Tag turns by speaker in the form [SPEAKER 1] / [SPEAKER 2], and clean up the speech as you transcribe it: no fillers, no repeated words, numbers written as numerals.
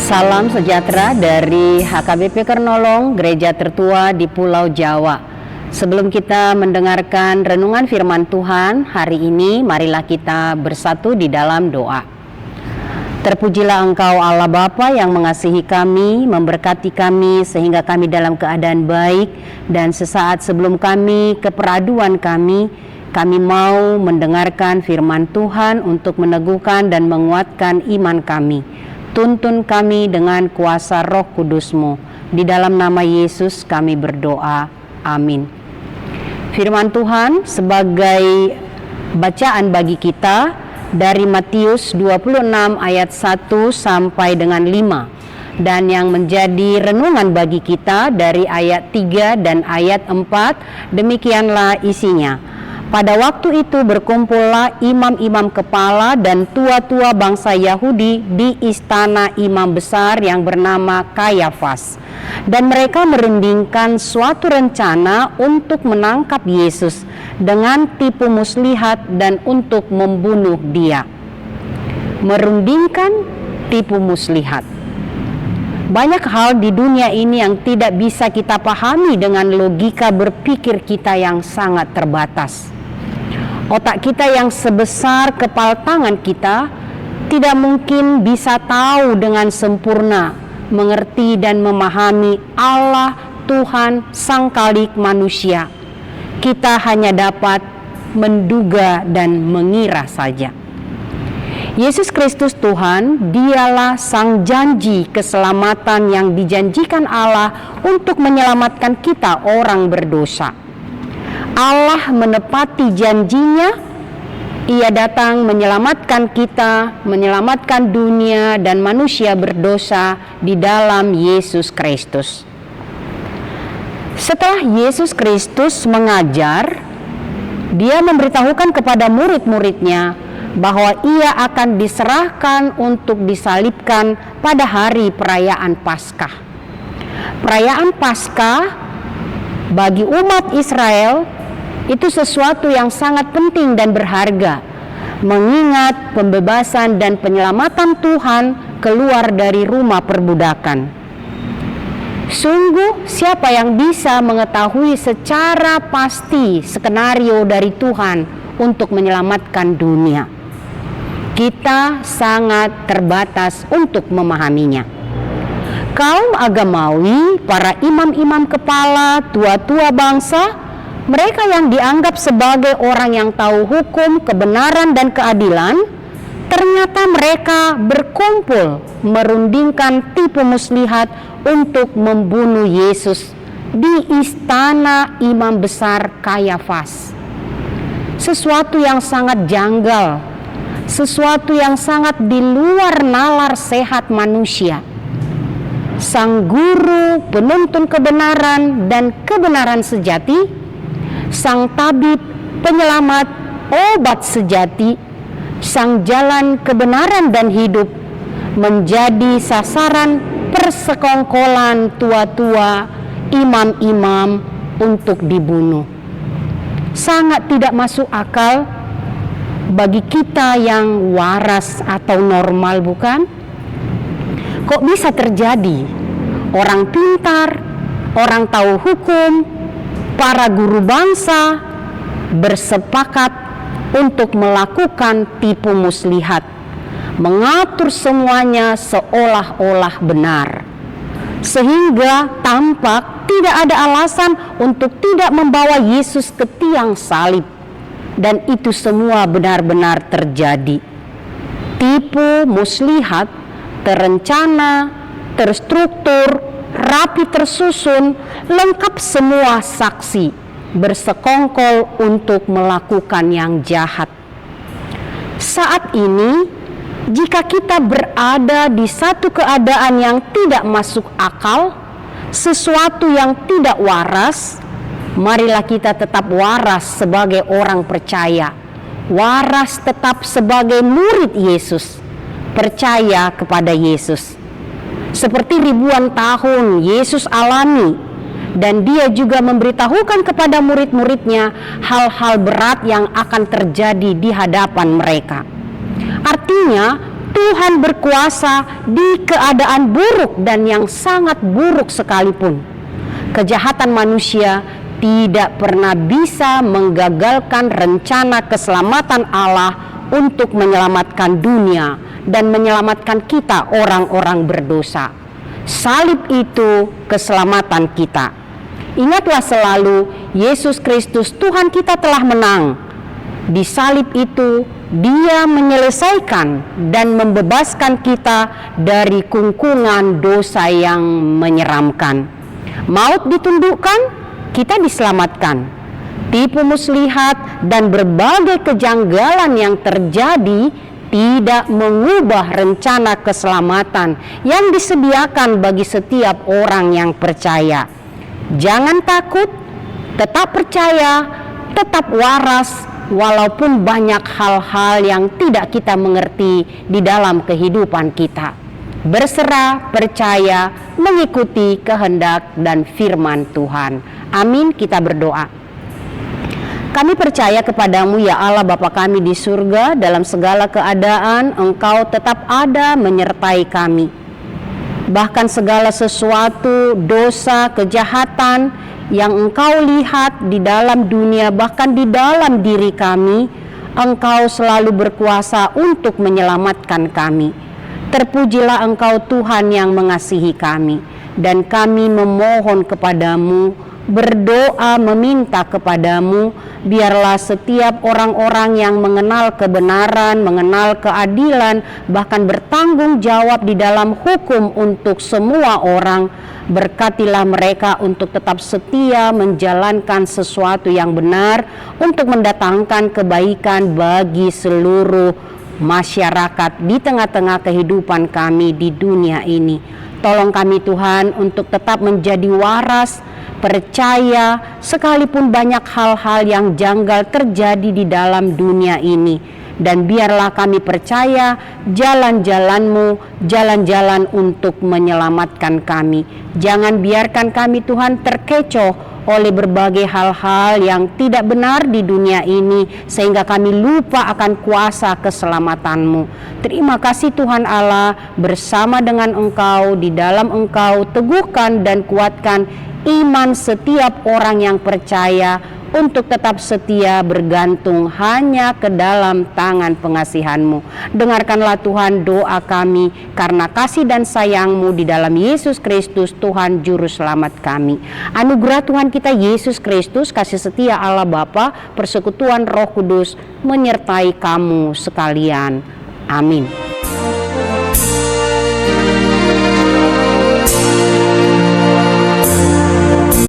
[SPEAKER 1] Salam sejahtera dari HKBP Kernolong, gereja tertua di Pulau Jawa. Sebelum kita mendengarkan renungan firman Tuhan hari ini, marilah kita bersatu di dalam doa. Terpujilah Engkau Allah Bapa yang mengasihi kami, memberkati kami sehingga kami dalam keadaan baik, dan sesaat sebelum kami ke peraduan kami mau mendengarkan firman Tuhan untuk meneguhkan dan menguatkan iman kami. Tuntun kami dengan kuasa Roh Kudus-Mu. Di dalam nama Yesus kami berdoa. Amin. Firman Tuhan sebagai bacaan bagi kita dari Matius 26 ayat 1 sampai dengan 5. Dan yang menjadi renungan bagi kita dari ayat 3 dan ayat 4, demikianlah isinya. Pada waktu itu berkumpullah imam-imam kepala dan tua-tua bangsa Yahudi di istana imam besar yang bernama Kayafas. Dan mereka merundingkan suatu rencana untuk menangkap Yesus dengan tipu muslihat dan untuk membunuh Dia. Merundingkan tipu muslihat. Banyak hal di dunia ini yang tidak bisa kita pahami dengan logika berpikir kita yang sangat terbatas. Otak kita yang sebesar kepala tangan kita tidak mungkin bisa tahu dengan sempurna, mengerti dan memahami Allah, Tuhan, Sang Khalik manusia. Kita hanya dapat menduga dan mengira saja. Yesus Kristus Tuhan, Dialah Sang Janji keselamatan yang dijanjikan Allah untuk menyelamatkan kita orang berdosa. Allah menepati janjinya. Ia datang menyelamatkan kita, menyelamatkan dunia dan manusia berdosa di dalam Yesus Kristus. Setelah Yesus Kristus mengajar, Dia memberitahukan kepada murid-muridnya bahwa Ia akan diserahkan untuk disalibkan pada hari perayaan Paskah. Perayaan Paskah bagi umat Israel itu sesuatu yang sangat penting dan berharga, mengingat pembebasan dan penyelamatan Tuhan keluar dari rumah perbudakan. Sungguh, siapa yang bisa mengetahui secara pasti skenario dari Tuhan untuk menyelamatkan dunia? Kita sangat terbatas untuk memahaminya. Kaum agamawi, para imam-imam kepala, tua-tua bangsa, mereka yang dianggap sebagai orang yang tahu hukum, kebenaran, dan keadilan, ternyata mereka berkumpul merundingkan tipu muslihat untuk membunuh Yesus di istana imam besar Kayafas. Sesuatu yang sangat janggal, sesuatu yang sangat di luar nalar sehat manusia. Sang guru, penuntun kebenaran dan kebenaran sejati, Sang tabib, penyelamat, obat sejati, Sang jalan kebenaran dan hidup, menjadi sasaran persekongkolan tua-tua, imam-imam untuk dibunuh. Sangat tidak masuk akal bagi kita yang waras atau normal, bukan? Kok bisa terjadi? Orang pintar, orang tahu hukum, para guru bangsa bersepakat untuk melakukan tipu muslihat, mengatur semuanya seolah-olah benar, sehingga tampak tidak ada alasan untuk tidak membawa Yesus ke tiang salib. Dan itu semua benar-benar terjadi. Tipu muslihat terencana, terstruktur, rapi tersusun, lengkap semua saksi bersekongkol untuk melakukan yang jahat. Saat ini, jika kita berada di satu keadaan yang tidak masuk akal, sesuatu yang tidak waras, marilah kita tetap waras sebagai orang percaya, waras tetap sebagai murid Yesus, percaya kepada Yesus. Seperti ribuan tahun Yesus alami, dan Dia juga memberitahukan kepada murid-muridnya hal-hal berat yang akan terjadi di hadapan mereka. Artinya, Tuhan berkuasa di keadaan buruk dan yang sangat buruk sekalipun. Kejahatan manusia tidak pernah bisa menggagalkan rencana keselamatan Allah untuk menyelamatkan dunia dan menyelamatkan kita orang-orang berdosa. Salib itu keselamatan kita. Ingatlah selalu, Yesus Kristus Tuhan kita telah menang. Di salib itu Dia menyelesaikan dan membebaskan kita dari kungkungan dosa yang menyeramkan. Maut ditundukkan, kita diselamatkan. Tipu muslihat dan berbagai kejanggalan yang terjadi tidak mengubah rencana keselamatan yang disediakan bagi setiap orang yang percaya. Jangan takut, tetap percaya, tetap waras, walaupun banyak hal-hal yang tidak kita mengerti di dalam kehidupan kita. Berserah, percaya, mengikuti kehendak dan firman Tuhan. Amin, kita berdoa. Kami percaya kepadamu ya Allah Bapa kami di surga, dalam segala keadaan Engkau tetap ada menyertai kami. Bahkan segala sesuatu, dosa, kejahatan yang Engkau lihat di dalam dunia, bahkan di dalam diri kami, Engkau selalu berkuasa untuk menyelamatkan kami. Terpujilah Engkau Tuhan yang mengasihi kami, dan kami memohon kepadamu, berdoa meminta kepadamu, biarlah setiap orang-orang yang mengenal kebenaran, mengenal keadilan, bahkan bertanggung jawab di dalam hukum untuk semua orang, berkatilah mereka untuk tetap setia menjalankan sesuatu yang benar untuk mendatangkan kebaikan bagi seluruh masyarakat di tengah-tengah kehidupan kami di dunia ini. Tolong kami Tuhan untuk tetap menjadi waras, percaya sekalipun banyak hal-hal yang janggal terjadi di dalam dunia ini. Dan biarlah kami percaya jalan-jalan-Mu, jalan-jalan untuk menyelamatkan kami. Jangan biarkan kami Tuhan terkecoh oleh berbagai hal-hal yang tidak benar di dunia ini, sehingga kami lupa akan kuasa keselamatan-Mu. Terima kasih Tuhan Allah, bersama dengan Engkau, di dalam Engkau, teguhkan dan kuatkan iman setiap orang yang percaya untuk tetap setia bergantung hanya ke dalam tangan pengasihan-Mu. Dengarkanlah Tuhan doa kami karena kasih dan sayang-Mu di dalam Yesus Kristus Tuhan Juru Selamat kami. Anugerah Tuhan kita Yesus Kristus, kasih setia Allah Bapa, persekutuan Roh Kudus menyertai kamu sekalian. Amin.